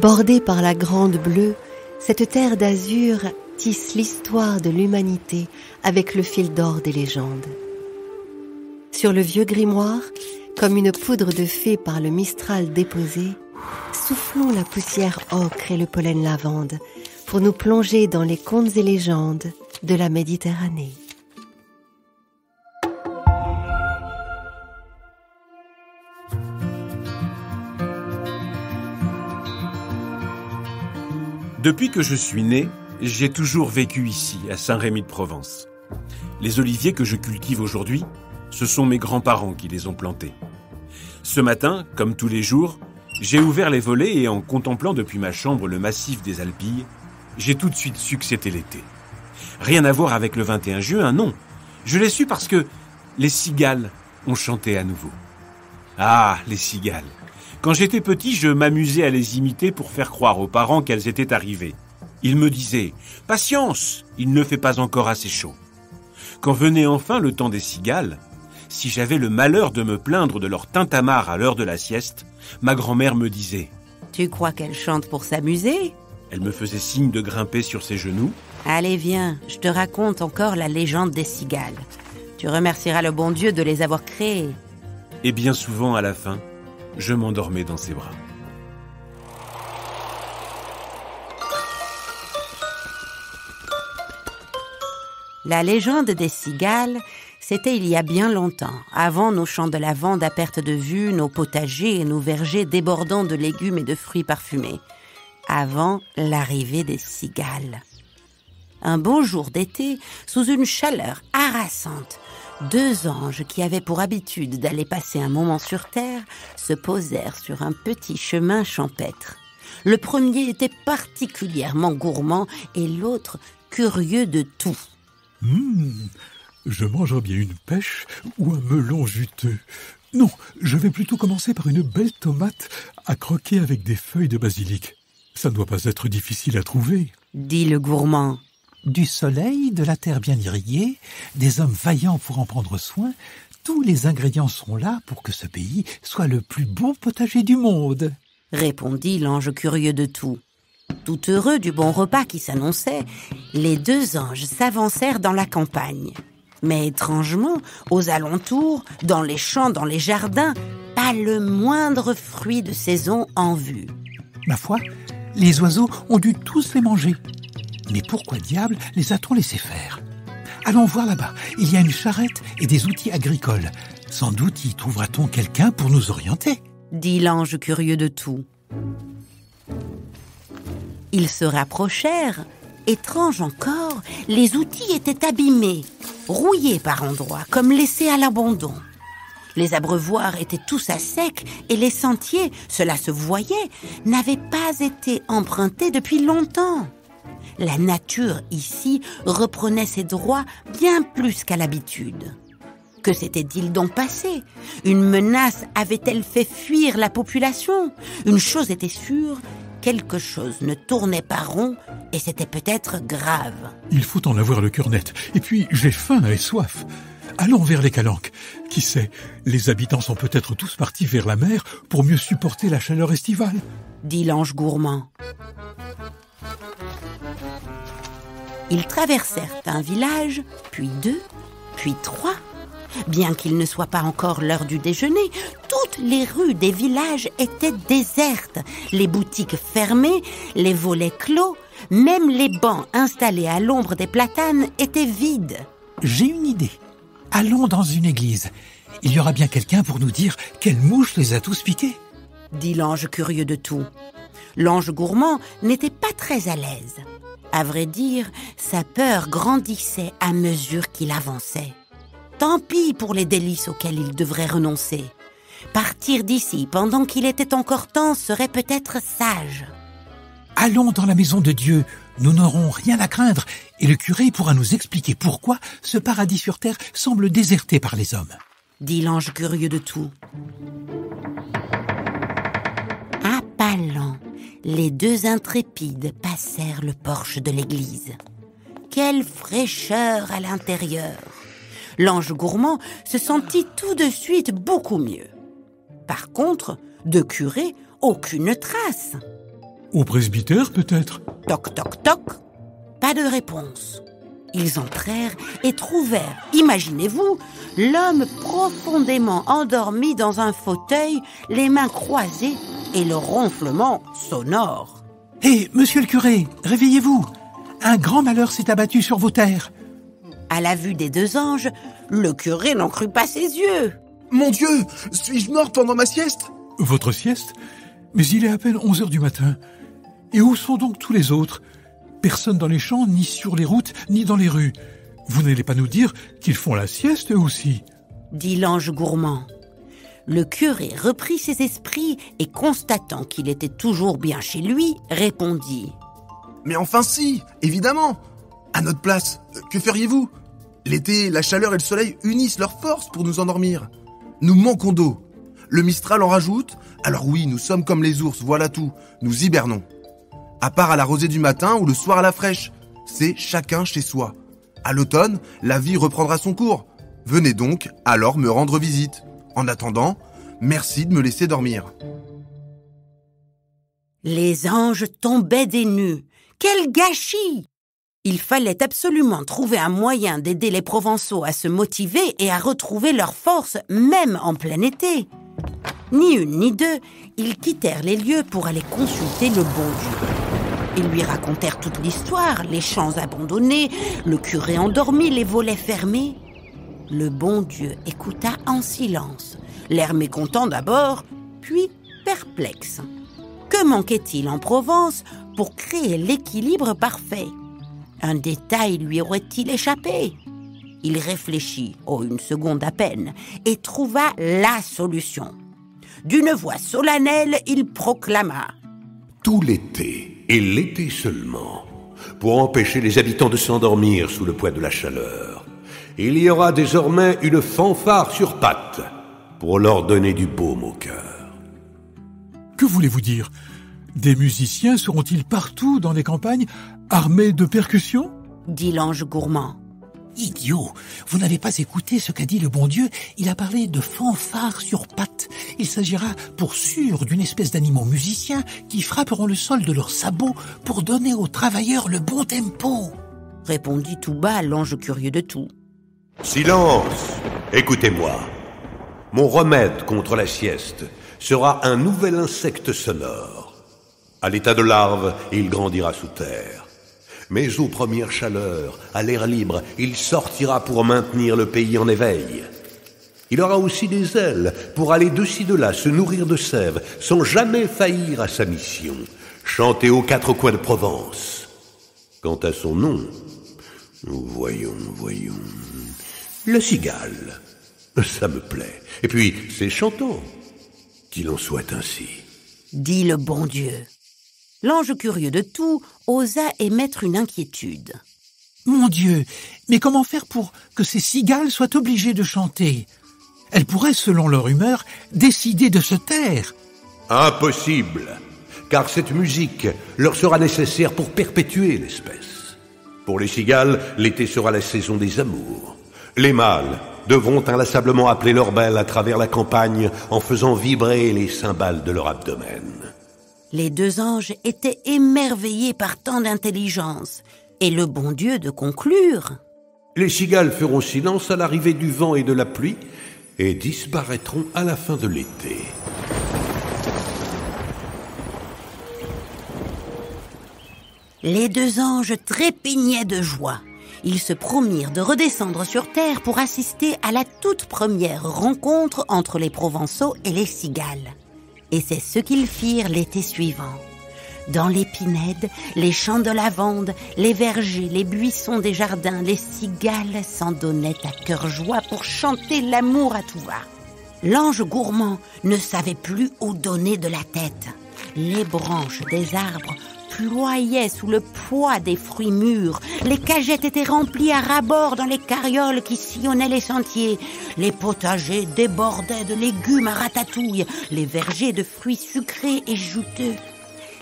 Bordée par la grande bleue, cette terre d'azur tisse l'histoire de l'humanité avec le fil d'or des légendes. Sur le vieux grimoire, comme une poudre de fée par le mistral déposée, soufflons la poussière ocre et le pollen lavande pour nous plonger dans les contes et légendes de la Méditerranée. Depuis que je suis né, j'ai toujours vécu ici, à Saint-Rémy-de-Provence. Les oliviers que je cultive aujourd'hui, ce sont mes grands-parents qui les ont plantés. Ce matin, comme tous les jours, j'ai ouvert les volets et en contemplant depuis ma chambre le massif des Alpilles, j'ai tout de suite su que c'était l'été. Rien à voir avec le 21 juin, non. Je l'ai su parce que les cigales ont chanté à nouveau. Ah, les cigales! Quand j'étais petit, je m'amusais à les imiter pour faire croire aux parents qu'elles étaient arrivées. Ils me disaient « Patience, il ne fait pas encore assez chaud ». Quand venait enfin le temps des cigales, si j'avais le malheur de me plaindre de leur tintamarre à l'heure de la sieste, ma grand-mère me disait « Tu crois qu'elles chantent pour s'amuser ?» Elle me faisait signe de grimper sur ses genoux. « Allez, viens, je te raconte encore la légende des cigales. Tu remercieras le bon Dieu de les avoir créées. » Et bien souvent, à la fin, je m'endormais dans ses bras. La légende des cigales, c'était il y a bien longtemps, avant nos champs de lavande à perte de vue, nos potagers et nos vergers débordant de légumes et de fruits parfumés. Avant l'arrivée des cigales. Un beau jour d'été, sous une chaleur harassante, 2 anges qui avaient pour habitude d'aller passer un moment sur terre se posèrent sur un petit chemin champêtre. Le premier était particulièrement gourmand et l'autre curieux de tout. Je mangerais bien une pêche ou un melon juteux. Non, je vais plutôt commencer par une belle tomate à croquer avec des feuilles de basilic. Ça ne doit pas être difficile à trouver, dit le gourmand. Du soleil, de la terre bien irriguée, des hommes vaillants pour en prendre soin, tous les ingrédients sont là pour que ce pays soit le plus beau potager du monde, répondit l'ange curieux de tout. Tout heureux du bon repas qui s'annonçait, les 2 anges s'avancèrent dans la campagne. Mais étrangement, aux alentours, dans les champs, dans les jardins, pas le moindre fruit de saison en vue. Ma foi, les oiseaux ont dû tous les manger. Mais pourquoi diable les a-t-on laissés faire ? Allons voir là-bas, il y a une charrette et des outils agricoles. Sans doute y trouvera-t-on quelqu'un pour nous orienter, dit l'ange curieux de tout. Ils se rapprochèrent. Étrange encore, les outils étaient abîmés, rouillés par endroits, comme laissés à l'abandon. Les abreuvoirs étaient tous à sec et les sentiers, cela se voyait, n'avaient pas été empruntés depuis longtemps. La nature, ici, reprenait ses droits bien plus qu'à l'habitude. Que s'était-il donc passé ? Une menace avait-elle fait fuir la population ? Une chose était sûre, quelque chose ne tournait pas rond et c'était peut-être grave. Il faut en avoir le cœur net. Et puis, j'ai faim et soif. Allons vers les calanques. Qui sait, les habitants sont peut-être tous partis vers la mer pour mieux supporter la chaleur estivale, dit l'ange gourmand. Ils traversèrent un village, puis 2, puis 3. Bien qu'il ne soit pas encore l'heure du déjeuner, toutes les rues des villages étaient désertes, les boutiques fermées, les volets clos, même les bancs installés à l'ombre des platanes étaient vides. J'ai une idée. Allons dans une église. Il y aura bien quelqu'un pour nous dire quelle mouche les a tous piqués, dit l'ange curieux de tout. L'ange gourmand n'était pas très à l'aise. À vrai dire, sa peur grandissait à mesure qu'il avançait. Tant pis pour les délices auxquelles il devrait renoncer. Partir d'ici pendant qu'il était encore temps serait peut-être sage. Allons dans la maison de Dieu, nous n'aurons rien à craindre et le curé pourra nous expliquer pourquoi ce paradis sur terre semble déserté par les hommes, dit l'ange curieux de tout. À pas lents, les 2 intrépides passèrent le porche de l'église. Quelle fraîcheur à l'intérieur! L'ange gourmand se sentit tout de suite beaucoup mieux. Par contre, de curé, aucune trace. Au presbytère, peut-être? Toc, toc, toc. Pas de réponse. Ils entrèrent et trouvèrent, imaginez-vous, l'homme profondément endormi dans un fauteuil, les mains croisées et le ronflement sonore. « Hé, monsieur le curé, réveillez-vous! Un grand malheur s'est abattu sur vos terres. » À la vue des deux anges, le curé n'en crut pas ses yeux. « Mon Dieu, suis-je mort pendant ma sieste ?» Votre sieste? Mais il est à peine 11 heures du matin. Et où sont donc tous les autres? Personne dans les champs, ni sur les routes, ni dans les rues. Vous n'allez pas nous dire qu'ils font la sieste eux aussi? Dit l'ange gourmand. Le curé reprit ses esprits et constatant qu'il était toujours bien chez lui, répondit. « Mais enfin si, évidemment. À notre place, que feriez-vous? L'été, la chaleur et le soleil unissent leurs forces pour nous endormir. Nous manquons d'eau. Le Mistral en rajoute. Alors oui, nous sommes comme les ours, voilà tout. Nous hibernons. À part à la rosée du matin ou le soir à la fraîche. C'est chacun chez soi. À l'automne, la vie reprendra son cours. Venez donc alors me rendre visite. En attendant, merci de me laisser dormir. » Les anges tombaient des nues. Quel gâchis! Il fallait absolument trouver un moyen d'aider les Provençaux à se motiver et à retrouver leur force, même en plein été. Ni une ni deux, ils quittèrent les lieux pour aller consulter le bon Dieu. Ils lui racontèrent toute l'histoire, les champs abandonnés, le curé endormi, les volets fermés. Le bon Dieu écouta en silence, l'air mécontent d'abord, puis perplexe. Que manquait-il en Provence pour créer l'équilibre parfait? Un détail lui aurait-il échappé? Il réfléchit, une seconde à peine, et trouva la solution. D'une voix solennelle, il proclama: « Tout l'été, et l'été seulement, pour empêcher les habitants de s'endormir sous le poids de la chaleur, il y aura désormais une fanfare sur pattes pour leur donner du baume au cœur. » Que voulez-vous dire? Des musiciens seront-ils partout dans les campagnes, armés de percussions? Dit l'ange gourmand. Idiot, vous n'avez pas écouté ce qu'a dit le bon Dieu. Il a parlé de fanfare sur pattes. Il s'agira pour sûr d'une espèce d'animaux musiciens qui frapperont le sol de leurs sabots pour donner aux travailleurs le bon tempo. Répondit tout bas l'ange curieux de tout. Silence! Écoutez-moi. Mon remède contre la sieste sera un nouvel insecte sonore. À l'état de larve, il grandira sous terre. Mais aux premières chaleurs, à l'air libre, il sortira pour maintenir le pays en éveil. Il aura aussi des ailes pour aller de ci de là, se nourrir de sève, sans jamais faillir à sa mission, chanter aux quatre coins de Provence. Quant à son nom, voyons... Le cigale. Ça me plaît. Et puis, c'est chantant. Qu'il en soit ainsi. Dit le bon Dieu. L'ange curieux de tout osa émettre une inquiétude. Mon Dieu, mais comment faire pour que ces cigales soient obligées de chanter? Elles pourraient, selon leur humeur, décider de se taire. Impossible, car cette musique leur sera nécessaire pour perpétuer l'espèce. Pour les cigales, l'été sera la saison des amours. Les mâles devront inlassablement appeler leurs belles à travers la campagne en faisant vibrer les cymbales de leur abdomen. Les deux anges étaient émerveillés par tant d'intelligence, et le bon Dieu de conclure. Les cigales feront silence à l'arrivée du vent et de la pluie, et disparaîtront à la fin de l'été. Les deux anges trépignaient de joie. Ils se promirent de redescendre sur terre pour assister à la toute première rencontre entre les Provençaux et les cigales. Et c'est ce qu'ils firent l'été suivant. Dans les pinèdes, les champs de lavande, les vergers, les buissons des jardins, les cigales s'en donnaient à cœur joie pour chanter l'amour à tout va. L'ange gourmand ne savait plus où donner de la tête. Les branches des arbres ployaient sous le poids des fruits mûrs. Les cagettes étaient remplies à ras-bord dans les carrioles qui sillonnaient les sentiers. Les potagers débordaient de légumes à ratatouille, les vergers de fruits sucrés et juteux.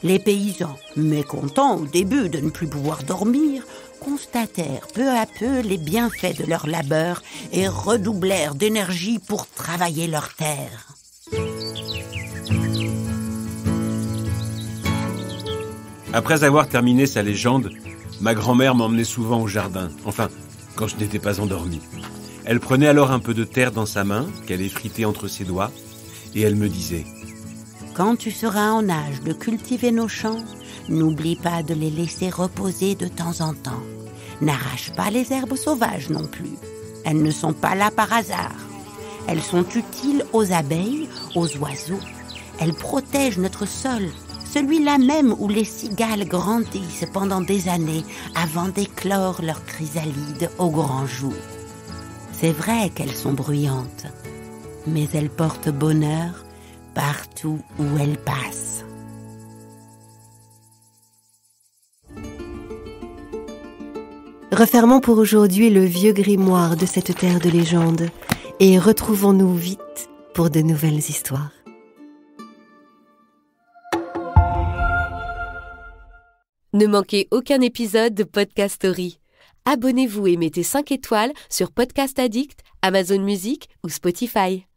Les paysans, mécontents au début de ne plus pouvoir dormir, constatèrent peu à peu les bienfaits de leur labeur et redoublèrent d'énergie pour travailler leurs terres. Après avoir terminé sa légende, ma grand-mère m'emmenait souvent au jardin, enfin, quand je n'étais pas endormi. Elle prenait alors un peu de terre dans sa main, qu'elle effritait entre ses doigts, et elle me disait « Quand tu seras en âge de cultiver nos champs, n'oublie pas de les laisser reposer de temps en temps. N'arrache pas les herbes sauvages non plus. Elles ne sont pas là par hasard. Elles sont utiles aux abeilles, aux oiseaux. Elles protègent notre sol, celui-là même où les cigales grandissent pendant des années avant d'éclore leurs chrysalides au grand jour. C'est vrai qu'elles sont bruyantes, mais elles portent bonheur partout où elles passent. » Refermons pour aujourd'hui le vieux grimoire de cette terre de légende et retrouvons-nous vite pour de nouvelles histoires. Ne manquez aucun épisode de Podcast Story. Abonnez-vous et mettez 5 étoiles sur Podcast Addict, Amazon Music ou Spotify.